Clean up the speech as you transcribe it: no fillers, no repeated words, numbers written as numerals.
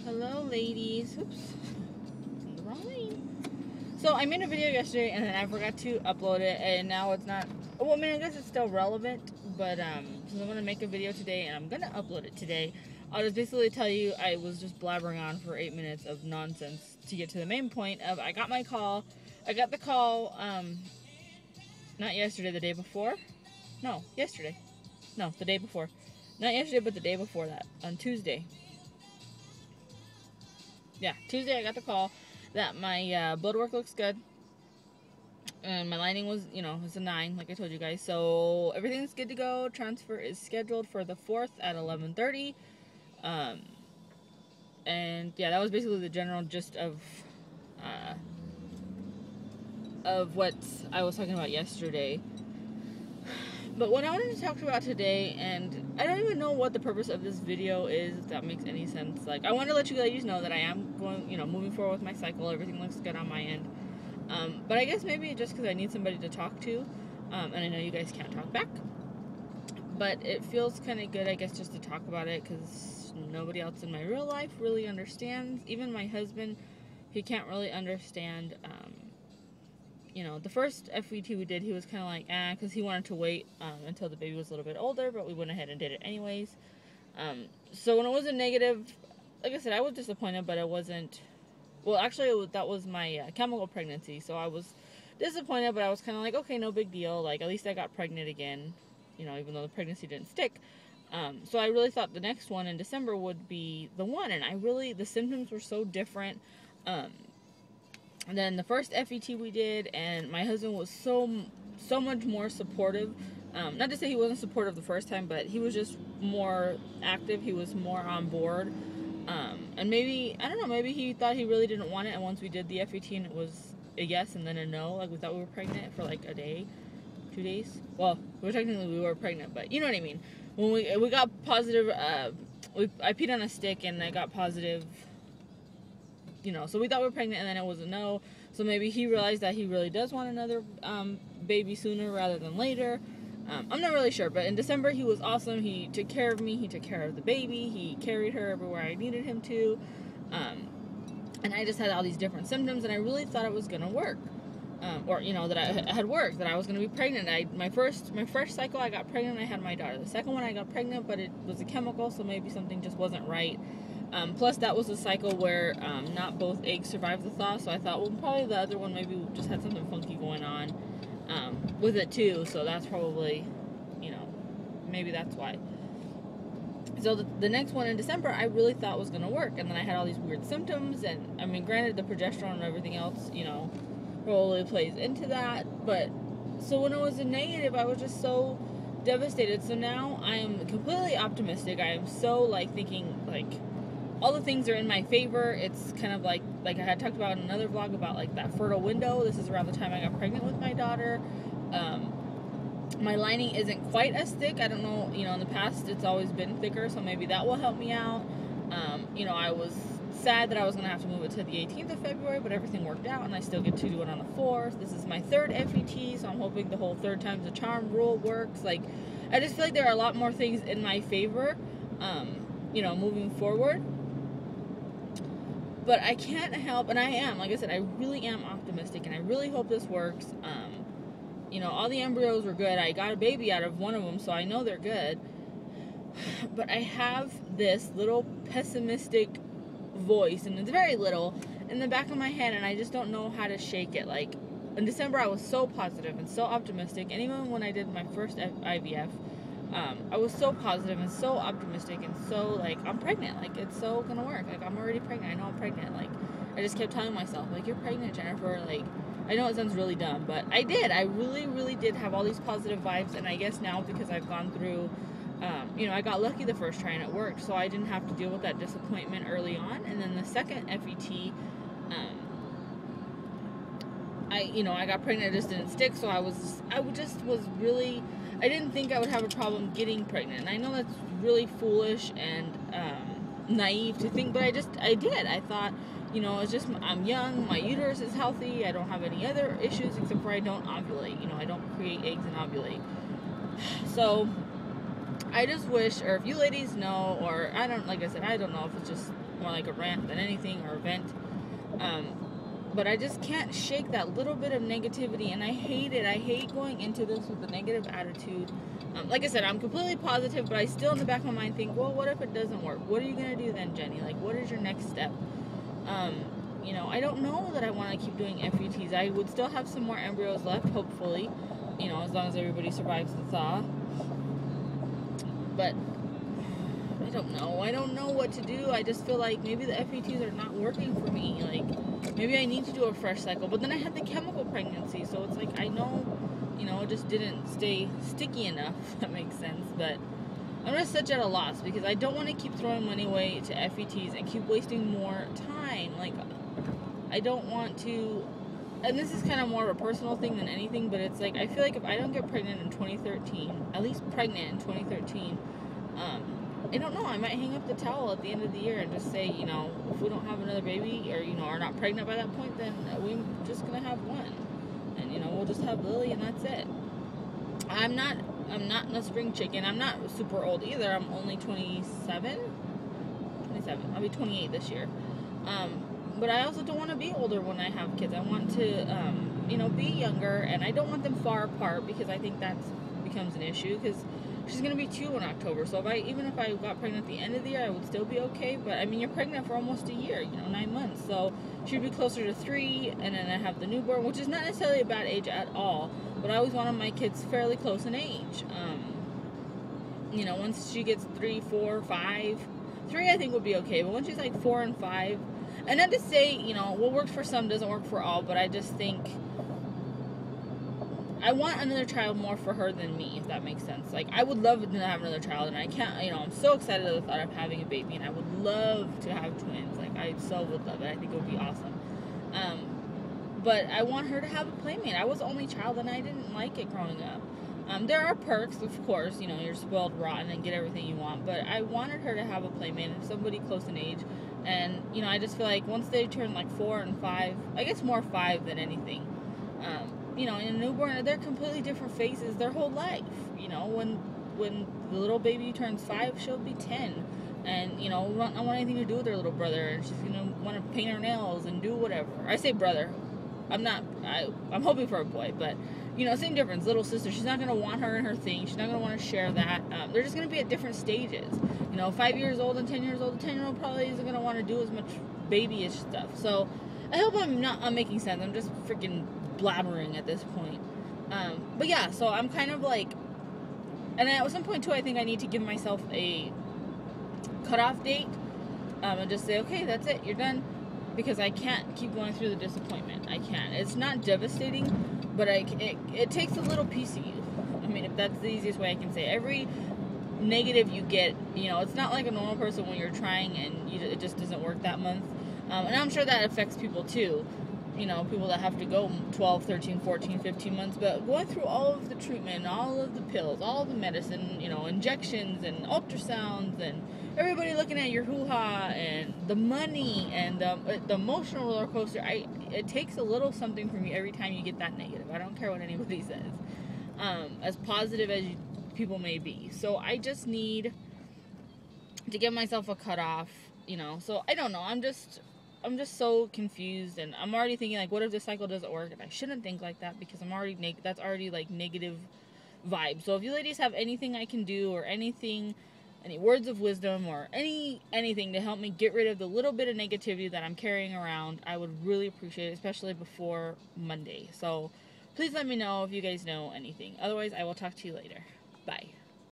Hello, ladies. Oops. In the wrong lane. So, I made a video yesterday and then I forgot to upload it, and now it's not. Well, I mean, I guess it's still relevant, but since I'm going to make a video today and I'm going to upload it today, I'll just basically tell you I was just blabbering on for 8 minutes of nonsense to get to the main point of I got my call. I got the call, not yesterday, the day before. No, yesterday. No, the day before. Not yesterday, but the day before that, on Tuesday. Yeah, Tuesday I got the call that my blood work looks good. And my lining was, it's a 9, like I told you guys. So everything's good to go. Transfer is scheduled for the 4th at 11:30. And yeah, that was basically the general gist of what I was talking about yesterday. But what I wanted to talk about today, and I don't even know what the purpose of this video is, if that makes any sense. Like, I want to let you ladies know that I am going, moving forward with my cycle. Everything looks good on my end. But I guess maybe just because I need somebody to talk to, and I know you guys can't talk back. But it feels kind of good, I guess, just to talk about it, because nobody else in my real life really understands. Even my husband, he can't really understand. The first FET we did, he was kind of like, because he wanted to wait until the baby was a little bit older, but we went ahead and did it anyways. So when it was a negative, like I said, I was disappointed, but it wasn't, well, actually, that was my chemical pregnancy, so I was disappointed, but I was kind of like, okay, no big deal, like, at least I got pregnant again, even though the pregnancy didn't stick. So I really thought the next one in December would be the one, and the symptoms were so different. And then the first FET we did, and my husband was so much more supportive. Not to say he wasn't supportive the first time, but he was just more active. He was more on board. And maybe, I don't know, maybe he thought he really didn't want it, and once we did the FET and it was a yes and then a no, like we thought we were pregnant for like a day, 2 days. Well, technically we were pregnant, but you know what I mean. When we got positive, I peed on a stick and I got positive. So we thought we were pregnant, and then it was a no. So maybe he realized that he really does want another baby sooner rather than later. I'm not really sure, but in December he was awesome. He took care of me. He took care of the baby. He carried her everywhere I needed him to. And I just had all these different symptoms, and I really thought it was going to work. That I had worked, that I was going to be pregnant. My first cycle, I got pregnant, I had my daughter. The second one, I got pregnant, but it was a chemical, so maybe something just wasn't right. Plus, that was a cycle where not both eggs survived the thaw, so I thought, well, probably the other one maybe just had something funky going on with it too, so that's probably, maybe that's why. So the next one in December, I really thought was going to work, and then I had all these weird symptoms, and, I mean, granted, the progesterone and everything else, probably plays into that, but, so when it was a negative, I was just so devastated. So now I am completely optimistic. I am so, thinking, all the things are in my favor. It's kind of like I had talked about in another vlog about, that fertile window. This is around the time I got pregnant with my daughter. My lining isn't quite as thick. I don't know, in the past it's always been thicker, so maybe that will help me out. I was sad that I was going to have to move it to the 18th of February, but everything worked out, and I still get to do it on the 4th. This is my 3rd FET, so I'm hoping the whole 3rd time's a charm rule works. I just feel like there are a lot more things in my favor, moving forward. But I can't help, and I am, like I said, I really am optimistic, and I really hope this works. All the embryos were good. I got a baby out of one of them, so I know they're good. But I have this little pessimistic voice, and it's very little, in the back of my head, and I just don't know how to shake it. In December, I was so positive and so optimistic, and even when I did my first IVF, I was so positive and so optimistic and so, I'm pregnant. It's so gonna work. I'm already pregnant. I know I'm pregnant. I just kept telling myself, you're pregnant, Jennifer. I know it sounds really dumb, but I did. I really, really did have all these positive vibes, and I guess now because I've gone through, I got lucky the first try and it worked, so I didn't have to deal with that disappointment early on. And then the second FET, I got pregnant, it just didn't stick, so I didn't think I would have a problem getting pregnant. And I know that's really foolish and naive to think, but I did. I thought, it's just, I'm young, my uterus is healthy, I don't have any other issues except for I don't ovulate. I don't create eggs and ovulate. So I just wish, or if you ladies know, or like I said, I don't know if it's just more like a rant than anything, or a vent. But I just can't shake that little bit of negativity, and I hate it. I hate going into this with a negative attitude. Like I said, I'm completely positive, but I still in the back of my mind think, well, what if it doesn't work? What are you going to do then, Jenny? Like, what is your next step? I don't know that I want to keep doing FUTs. I would still have some more embryos left, hopefully, as long as everybody survives the thaw. But I don't know. I don't know what to do. I just feel like maybe the FUTs are not working for me. Like, maybe I need to do a fresh cycle. But then I had the chemical pregnancy, so it's like I know, it just didn't stay sticky enough, if that makes sense. But I'm just such at a loss because I don't want to keep throwing money away to FUTs and keep wasting more time. Like, I don't want to, and this is kind of more of a personal thing than anything, but it's like, I feel like if I don't get pregnant in 2013, at least pregnant in 2013, I don't know, I might hang up the towel at the end of the year and just say, if we don't have another baby or, are not pregnant by that point, then we're just going to have one. And, we'll just have Lily and that's it. I'm not a spring chicken. I'm not super old either. I'm only 27. I'll be 28 this year. But I also don't want to be older when I have kids. I want to, be younger, and I don't want them far apart because I think that becomes an issue because she's going to be 2 in October. So even if I got pregnant at the end of the year, I would still be okay. But, I mean, you're pregnant for almost a year, 9 months. So she'd be closer to 3, and then I have the newborn, which is not necessarily a bad age at all. But I always wanted my kids fairly close in age. Once she gets 3, 4, 5, 3 I think would be okay. But once she's like 4 and 5, and not to say, what works for some doesn't work for all, but I just think I want another child more for her than me, if that makes sense. Like, I would love to have another child, and I can't, I'm so excited at the thought of having a baby, and I would love to have twins. Like, I so would love it. I think it would be awesome. But I want her to have a playmate. I was the only child, and I didn't like it growing up. There are perks, of course, you're spoiled rotten and get everything you want, but I wanted her to have a playmate and somebody close in age. And, I just feel like once they turn like 4 and 5, I guess more 5 than anything, in a newborn, they're completely different faces their whole life. When the little baby turns 5, she'll be 10. And, don't want anything to do with her little brother. And she's going to want to paint her nails and do whatever. I say brother. I'm hoping for a boy, but, same difference. Little sister, she's not going to want her in her thing. She's not going to want to share that. They're just going to be at different stages. 5 years old and 10 years old, the 10-year-old probably isn't going to want to do as much babyish stuff. So I hope I'm making sense. I'm just freaking blabbering at this point. But yeah, so I'm kind of like, and at some point too, I think I need to give myself a cutoff date, and just say, okay, that's it, you're done. Because I can't keep going through the disappointment. I can't. It's not devastating, but it takes a little piece of you. I mean, if that's the easiest way I can say it. Every negative you get, it's not like a normal person when you're trying and it just doesn't work that month. And I'm sure that affects people too. People that have to go 12, 13, 14, 15 months. But going through all of the treatment, all of the pills, all of the medicine, injections and ultrasounds and everybody looking at your hoo-ha and the money and the emotional roller coaster, it takes a little something from you every time you get that negative. I don't care what anybody says. As positive as people may be. So I just need to give myself a cutoff, So I don't know. I'm just so confused, and I'm already thinking, like, what if this cycle doesn't work? And I shouldn't think like that because I'm already that's already like negative vibe. So if you ladies have anything I can do or anything, any words of wisdom or anything to help me get rid of the little bit of negativity that I'm carrying around, I would really appreciate it, especially before Monday. So please let me know if you guys know anything. Otherwise, I will talk to you later. Bye.